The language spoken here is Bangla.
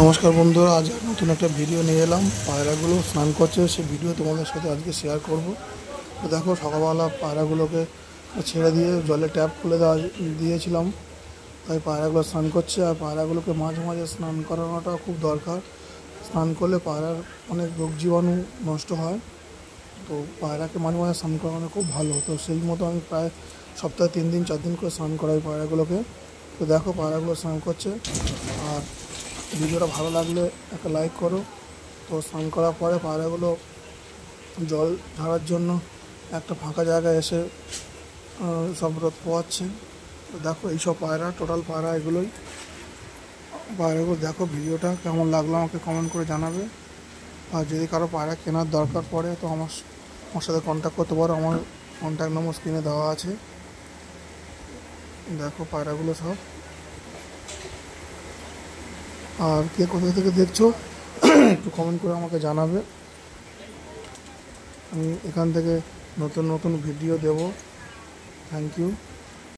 নমস্কার বন্ধুরা, আজ নতুন একটা ভিডিও নিয়ে এলাম। পায়রাগুলো স্নান করছে, সেই ভিডিও তোমাদের সাথে আজকে শেয়ার করব। তো দেখো, সকালবেলা পায়রাগুলোকে ছেড়ে দিয়ে জলে ট্যাপ খুলে দিয়েছিলাম, তাই পায়রাগুলো স্নান করছে। আর পায়রাগুলোকে মাঝে মাঝে স্নান করানোটা খুব দরকার। স্নান করলে পায়রার অনেক রোগ জীবাণু নষ্ট হয়। তো পায়রাকে মাঝে মাঝে স্নান করানো খুব ভালো। তো সেই মতো আমি প্রায় সপ্তাহে 3 দিন 4 দিন করে স্নান করাই পায়রাগুলোকে। তো দেখো, পায়রাগুলো স্নান করছে। আর ভিডিওটা ভালো লাগলে একটা লাইক করো। তো স্নান করার পরে পায়রাগুলো জল ঝাড়ার জন্য একটা ফাঁকা জায়গায় এসে সব রোদ পোয়াচ্ছে। তো দেখো, এইসব পায়রা, টোটাল পায়রা এগুলোই। পায়রাগুলো দেখো, ভিডিওটা কেমন লাগলো আমাকে কমেন্ট করে জানাবে। আর যদি কারো পায়রা কেনার দরকার পড়ে তো আমার সাথে কন্ট্যাক্ট করতে পারো। আমার কন্ট্যাক্ট নম্বর স্ক্রিনে দেওয়া আছে। দেখো পায়রাগুলো সব। আর কে কোথা থেকে দেখছো একটু কমেন্ট করে আমাকে জানাবে। আমি এখান থেকে নতুন নতুন ভিডিও দেব। Thank you.